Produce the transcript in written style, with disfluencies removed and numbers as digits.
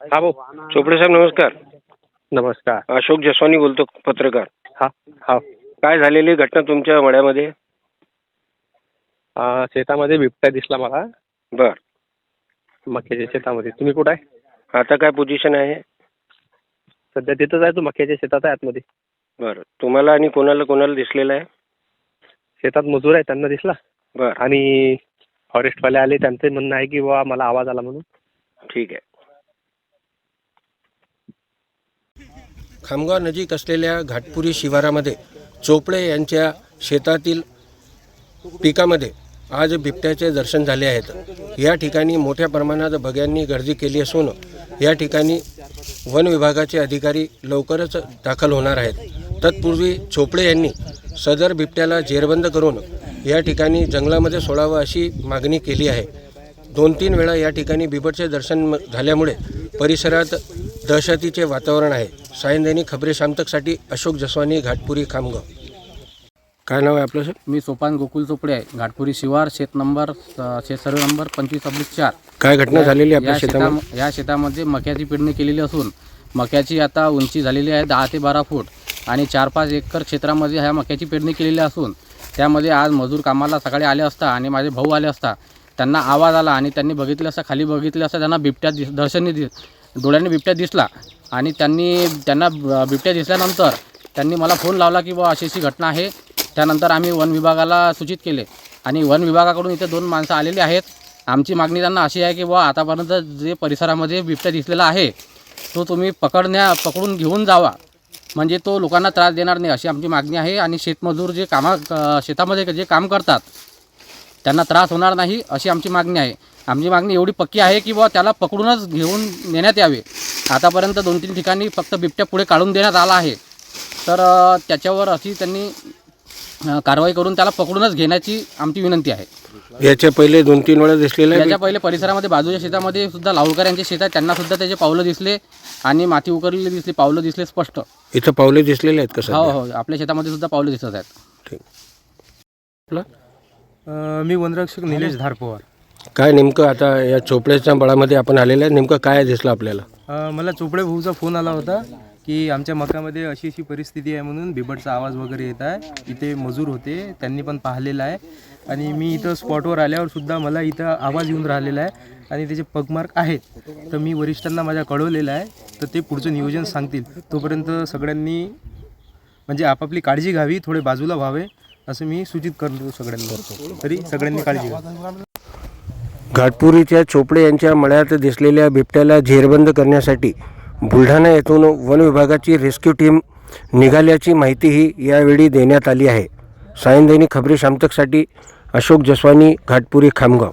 हा भाऊ. चोपडे साहेब नमस्कार. नमस्कार. अशोक जसवानी बोलतो, पत्रकार. हा हा. काय झालेली घटना तुमच्या मळ्यामध्ये? शेतामध्ये बिबट्या दिसला मला, बर. मक्याच्या शेतामध्ये. तुम्ही कुठं आहे? आता काय पोझिशन आहे? सध्या तिथंच आहे. तू मक्याच्या शेतात आहे आतमध्ये. बर. तुम्हाला आणि कोणाला कोणाला दिसलेला आहे? शेतात मजूर आहे, त्यांना दिसला. बर. आणि फॉरेस्टवाले आले, त्यांचं म्हणणं आहे की बाबा मला आवाज आला म्हणून. ठीक आहे. खामगाव नजीक असलेल्या घाटपुरी शिवारामध्ये चोपडे यांच्या शेतातील पिकामध्ये आज बिबट्याचे दर्शन झाले आहेत. या ठिकाणी मोठ्या प्रमाणात बघ्यांनी गर्दी केली असून या ठिकाणी वन विभागाचे अधिकारी लवकरच दाखल होणार आहेत. तत्पूर्वी चोपडे यांनी सदर बिबट्याला जेरबंद करून या ठिकाणी जंगलामध्ये सोडावं अशी मागणी केली आहे. 2-3 वेळा या ठिकाणी बिबटचे दर्शन झाल्यामुळे परिसरात दहशतीचे वातावरण आहे. सायन दैनिक खबरे शामतकसाठी अशोक जसवानी, घाटपुरी, खामगाव. काय नाव आहे आपलं सर? मी सोपान गोकुल चोपडे आहे, घाटपुरी शिवार, शेत सर्वे नंबर 25/4. काय घटना झालेली आपल्या शेतामध्ये? या शेतामध्ये मक्याची पेरणी केलेली असून मक्याची आता उंची झालेली आहे 10 ते 12 फूट आणि 4-5 एकर क्षेत्रामध्ये ह्या मक्याची पेरणी केलेली असून त्यामध्ये आज मजूर कामाला सकाळी आले असता आणि माझे भाऊ आले असता त्यांना आवाज आला आणि त्यांनी बघितलं असता, खाली बघितलं असता, त्यांना बिबट्या डोळ्यांनी बिबट्या दिसला आणि त्यांना बिबट्या दिसल्यानंतर त्यांनी मला फोन लावला की अशी अशी घटना आहे. त्यानंतर आम्ही वन विभागाला सूचित केले आणि वन विभागाकडून इथे 2 माणसं आलेली आहेत. आमची मागणी त्यांना अशी आहे की आतापर्यंत जे परिसरामध्ये बिबट्या दिसलेला आहे तो तुम्ही पकडून घेऊन जावा, म्हणजे तो लोकांना त्रास देणार नाही, अशी आमची मागणी आहे. आणि शेतमजूर जे शेतामध्ये जे काम करतात त्यांना त्रास होणार नाही अशी आमची मागणी आहे. आमची मागणी एवढी पक्की आहे की त्याला पकडूनच घेऊन नेण्यात यावे. आतापर्यंत 2-3 ठिकाणी फक्त बिबट्या पुढे काढून देण्यात आला आहे, तर त्याच्यावर अशी त्यांनी कारवाई करून त्याला पकडूनच घेण्याची आमची विनंती आहे. याच्या पहिले 2-3 वेळा दिसलेला आहे. याच्या पहिले परिसरामध्ये बाजूच्या शेतामध्ये सुद्धा लावकर यांचे शेत आहे, त्यांना सुद्धा त्याचे पावलं दिसले आणि माती उकरलेली दिसली, पावलं दिसले स्पष्ट. इथं पावले दिसलेले आहेत का? हो, आपल्या शेतामध्ये सुद्धा पावलं दिसत आहेत. ठीक. मी वनरक्षक निलेश धारपवार. काय नेमकं आता या चोपड्याच्या बळामध्ये आपण आलेलं आहे, नेमकं काय दिसलं आपल्याला? मला चोपडे भाऊचा फोन आला होता की आमच्या मकामध्ये अशी अशी परिस्थिती आहे म्हणून बिबटचा आवाज वगैरे येत आहे. इथे मजूर होते, त्यांनी पण पाहिलेला आहे आणि मी इथं स्पॉटवर आल्यावर सुद्धा मला इथं आवाज येऊन राहिलेला आहे आणि त्याचे पगमार्क आहेत. तर मी वरिष्ठांना माझ्या कळवलेलं आहे, तर ते पुढचं नियोजन सांगतील. तोपर्यंत सगळ्यांनी म्हणजे आपापली काळजी घ्यावी, थोडे बाजूला व्हावे असं मी सूचित करतो सगळ्यांना. तरी सगळ्यांनी काळजी घ्यावी. घाटपुरीच्या चोपडे यांच्या मळ्यात दिसलेल्या बिबट्याला जेरबंद करण्यासाठी बुलढाणा येथून वन विभागाची रेस्क्यू टीम निघाल्याची माहितीही यावेळी देण्यात आली आहे. सायन दैनिक खबरे शामतकसाठी अशोक जसवानी, घाटपुरी, खामगाव.